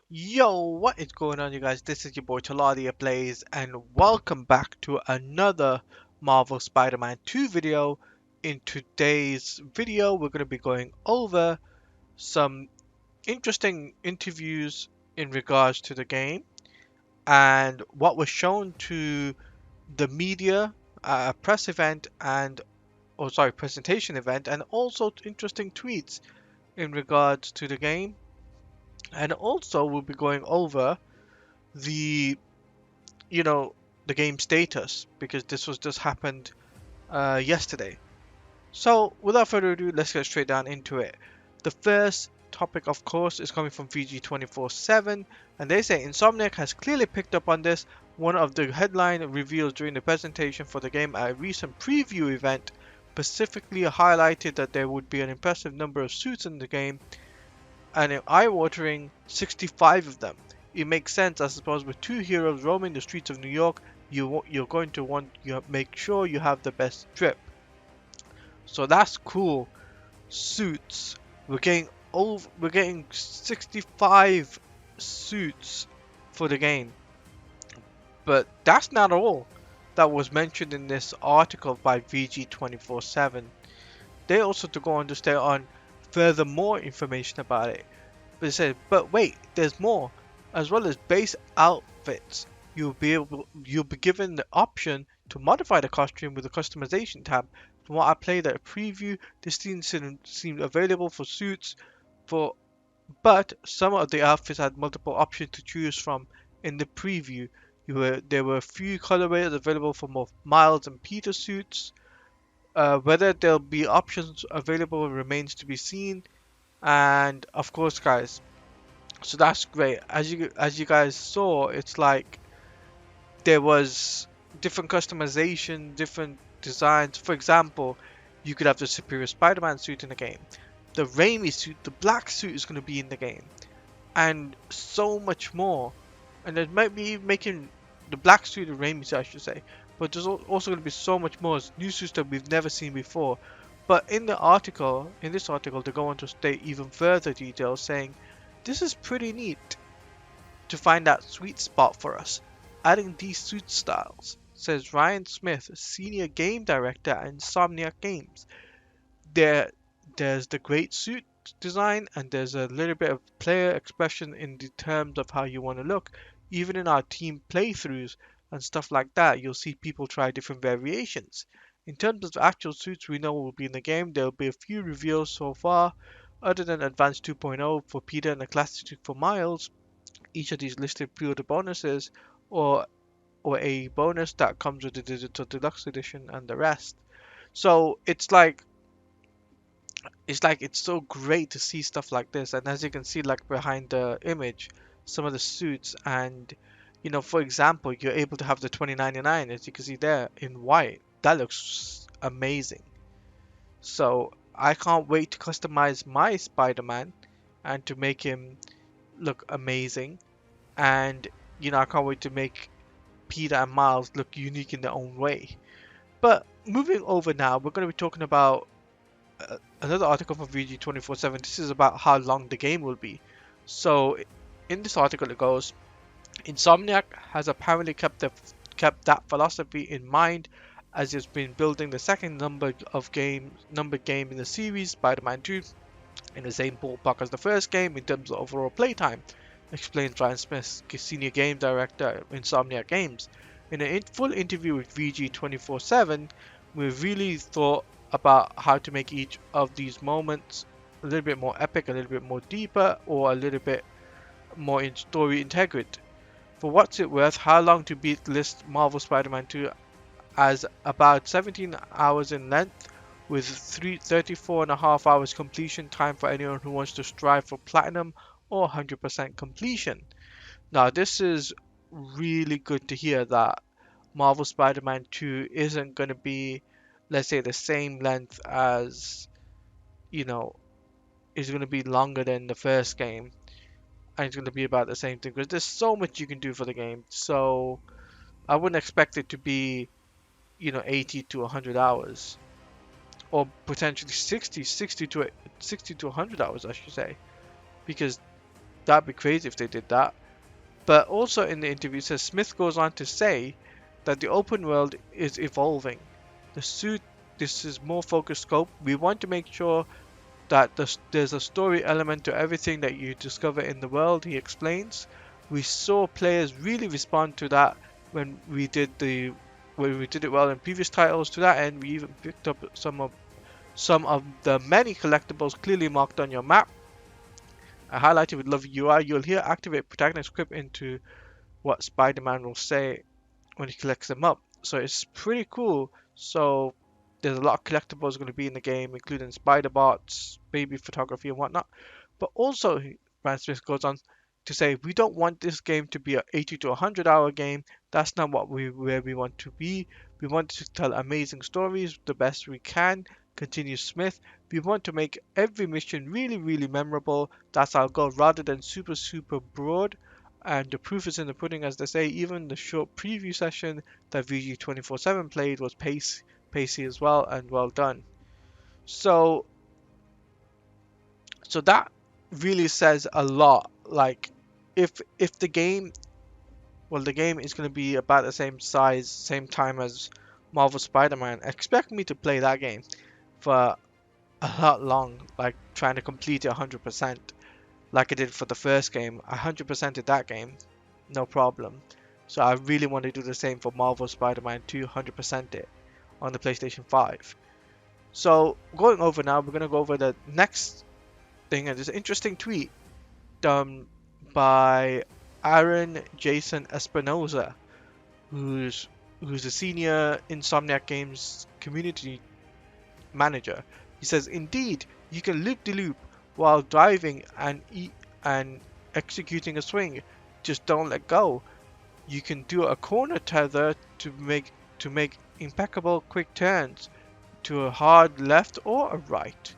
Yo, what is going on, you guys? This is your boy TeladiaPlays, and welcome back to another Marvel Spider-Man 2 video. In today's video, we're going to be going over some interesting interviews in regards to the game and what was shown to the media at a press event presentation event, and also interesting tweets in regards to the game. And also, we'll be going over the you know the game status because this was just happened yesterday. So without further ado, let's get straight down into it. The first topic, of course, is coming from VG247, and they say Insomniac has clearly picked up on this. One of the headline reveals during the presentation for the game at a recent preview event specifically highlighted that there would be an impressive number of suits in the game, and an eye-watering 65 of them. It makes sense, I suppose, with two heroes roaming the streets of New York, you're going to want to make sure you have the best drip. So that's cool. Suits. We're getting 65 suits for the game. But that's not all that was mentioned in this article by VG247. They also to go on to stay on furthermore information about it. But it said, but wait, there's more. As well as base outfits, you'll be given the option to modify the costume with the customization tab. From what I played at a preview, this seemed available for suits, for but some of the outfits had multiple options to choose from in the preview. There were a few colorways available for both Miles and Peter suits. Whether there'll be options available remains to be seen. And of course, guys, so that's great. As you guys saw, it's like there was different customization, different designs. For example, you could have the Superior Spider-Man suit in the game. The Raimi suit, the black suit is going to be in the game, and so much more. And it might be making the black suit the Raimi suit, I should say. But there's also going to be so much more new suits that we've never seen before. But in this article, they go on to state even further details, saying this is pretty neat to find that sweet spot for us, adding these suit styles, says Ryan Smith, senior game director at Insomniac Games. There, there's the great suit design, and there's a little bit of player expression in the terms of how you want to look. Even in our team playthroughs and stuff like that, you'll see people try different variations. In terms of actual suits we know will be in the game, there will be a few reveals so far, other than Advanced 2.0 for Peter and the Classic suit for Miles. Each of these listed pre-order bonuses, or a bonus that comes with the digital deluxe edition and the rest. So it's so great to see stuff like this. And as you can see, like behind the image, some of the suits, and for example, you're able to have the 2099, as you can see there, in white. That looks amazing. So I can't wait to customize my Spider-Man and to make him look amazing. And I can't wait to make Peter and Miles look unique in their own way. But moving over now, we're going to be talking about another article from VG247. This is about how long the game will be. So in this article it goes, Insomniac has apparently kept that philosophy in mind as it's been building the second numbered game in the series, Spider-Man 2, in the same ballpark as the first game in terms of overall playtime, explains Ryan Smith, senior game director at Insomniac Games. In a full interview with VG247, we really thought about how to make each of these moments a little bit more epic, a little bit more deeper, or a little bit more in story integrate. For what's it worth, how long to beat lists Marvel Spider-Man 2 as about 17 hours in length, with 34.5 hours completion time for anyone who wants to strive for platinum or 100% completion. Now, this is really good to hear that Marvel Spider-Man 2 isn't going to be, let's say, the same length as, you know, is going to be longer than the first game, and it's going to be about the same thing because there's so much you can do for the game. So I wouldn't expect it to be, 80 to 100 hours, or potentially 60 to 100 hours, I should say, because That'd be crazy if they did that. But also in the interview, says Smith goes on to say that the open world is evolving. The suit, this is more focused scope. We want to make sure that there's a story element to everything that you discover in the world, he explains. We saw players really respond to that when we did it well in previous titles. To that end, we even picked up some of the many collectibles clearly marked on your map. I highlighted with lovely UI. You'll hear activate protagonist script into what Spider-Man will say when he collects them up. So it's pretty cool. So there's a lot of collectibles going to be in the game, including spider bots, baby photography, and whatnot. But also, Brad Smith goes on to say, we don't want this game to be an 80 to 100-hour game. That's not where we want to be. We want to tell amazing stories the best we can. Continues Smith. We want to make every mission really, really memorable. That's our goal, rather than super, super broad. And the proof is in the pudding, as they say. Even the short preview session that VG247 played was pacey as well, and well done. So that really says a lot. Like, if the game, well, the game is going to be about the same size, same time as Marvel Spider-Man, expect me to play that game for a lot long, like trying to complete it 100%, like I did for the first game. I 100%ed that game, no problem. So I really want to do the same for Marvel Spider-Man 2, 100% it on the PlayStation 5. So going over now, we're going to go over the next thing, and there's an interesting tweet done by Aaron Jason Espinoza, who's a senior Insomniac Games community manager. He says, indeed, you can loop-de-loop while driving and executing a swing. Just don't let go. You can do a corner tether to make impeccable quick turns to a hard left or a right.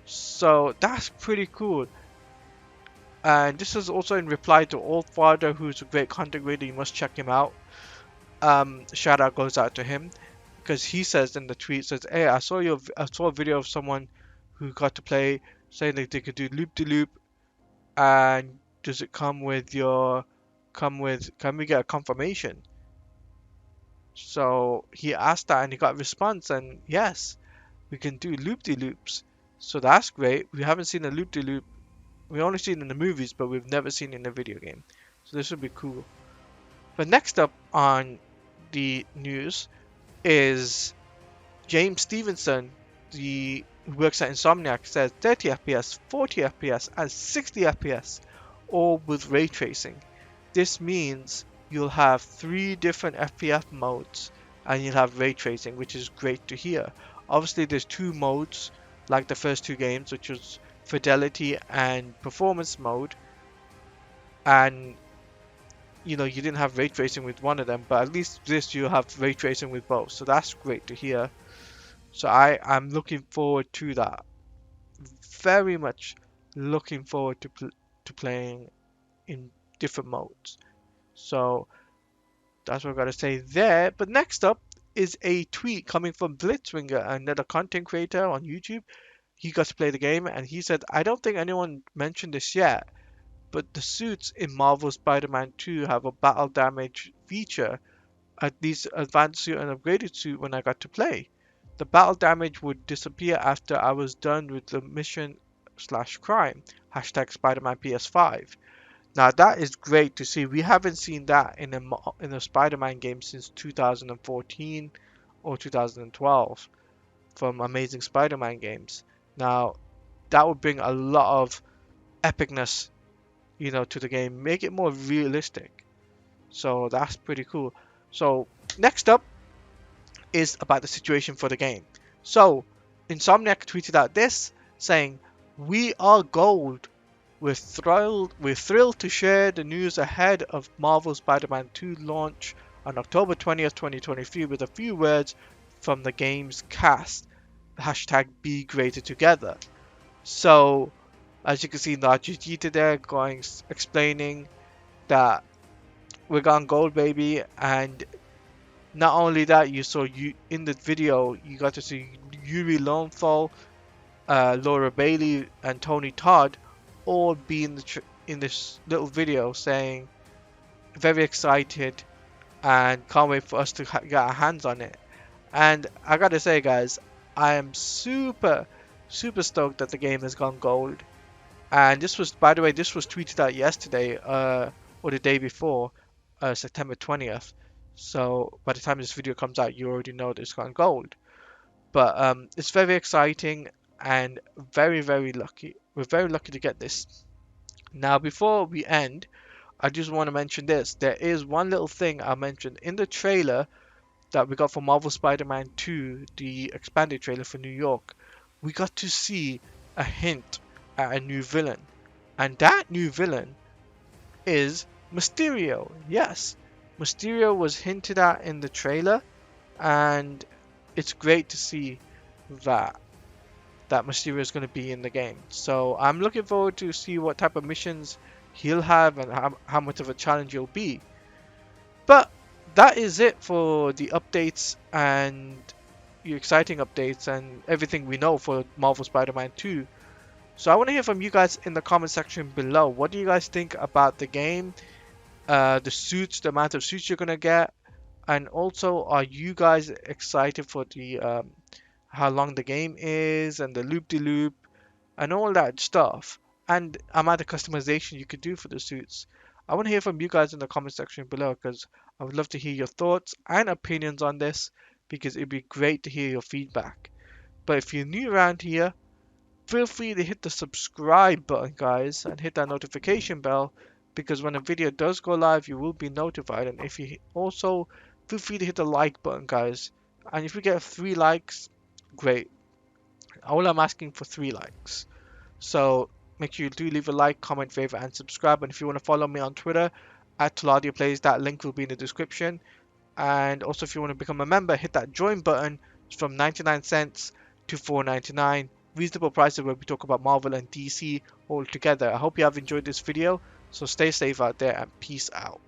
So that's pretty cool. And this is also in reply to Allfather, who's a great content creator. You must check him out. Shout out goes out to him, because he says in the tweet, says, hey, I saw a video of someone who got to play, saying that they could do loop de loop, and does it come with can we get a confirmation? So he asked that, and he got a response, and yes, we can do loop de loops. So that's great. We haven't seen a loop de loop. We've only seen it in the movies, but we've never seen it in a video game. So this would be cool. But next up on the news is James Stevenson, who works at Insomniac, says 30 FPS, 40 FPS, and 60 FPS, all with ray tracing. This means you'll have 3 different FPS modes, and you'll have ray tracing, which is great to hear. Obviously, there's 2 modes, like the first 2 games, which was fidelity and performance mode, and you didn't have ray tracing with one of them, but at least this you have ray tracing with both, so that's great to hear. So I'm looking forward to that, very much looking forward to playing in different modes. So that's what I've got to say there. But next up is a tweet coming from Blitzwinger, another content creator on YouTube. He got to play the game, and he said, I don't think anyone mentioned this yet, but the suits in Marvel Spider-Man 2 have a battle damage feature, at least advanced suit and upgraded suit when I got to play. The battle damage would disappear after I was done with the mission/crime. Hashtag Spider-Man PS5. Now that is great to see. We haven't seen that in a Spider-Man game since 2014 or 2012 from Amazing Spider-Man games. Now that would bring a lot of epicness, to the game, make it more realistic. So that's pretty cool. So next up is about the situation for the game. So Insomniac tweeted out this, saying, "We are gold. We're thrilled to share the news ahead of Marvel Spider-Man 2 launch on October 20th, 2023 with a few words from the game's cast. Hashtag be greater together." So as you can see, Najee there explaining that we're gone gold, baby. And not only that, you saw in the video, you got to see Yuri Lowenthal, Laura Bailey, and Tony Todd all being in this little video saying very excited and can't wait for us to get our hands on it. And I gotta say, guys, I am super stoked that the game has gone gold. And this was, by the way, this was tweeted out yesterday, or the day before, September 20th. So by the time this video comes out, you already know that it's gone gold. But it's very exciting and very lucky. We're very lucky to get this. Now, before we end, I just want to mention this. There is one little thing I mentioned in the trailer that we got for Marvel Spider-Man 2, the expanded trailer for New York. We got to see a hint at a new villain. And that new villain is Mysterio. Yes, Mysterio was hinted at in the trailer, and it's great to see that Mysterio is going to be in the game. So I'm looking forward to see what type of missions he'll have and how much of a challenge he'll be. But that is it for the updates and the exciting updates and everything we know for Marvel Spider-Man 2. So I want to hear from you guys in the comment section below. What do you guys think about the game, the suits, the amount of suits you're going to get, and also are you guys excited for the how long the game is and the loop-de-loop and all that stuff, and amount of customization you could do for the suits? I want to hear from you guys in the comment section below because I would love to hear your thoughts and opinions on this because it'd be great to hear your feedback. But if you're new around here, feel free to hit the subscribe button, guys, and hit that notification bell because when a video does go live, you will be notified. And if you also feel free to hit the like button, guys. And if we get 3 likes, great. All I'm asking for 3 likes. So make sure you do leave a like, comment, favorite, and subscribe. And if you want to follow me on Twitter at TeladiaPlays, that link will be in the description. And also, if you want to become a member, hit that join button. It's from 99 cents to $4.99. Reasonable prices where we talk about Marvel and DC all together. I hope you have enjoyed this video. So stay safe out there and peace out.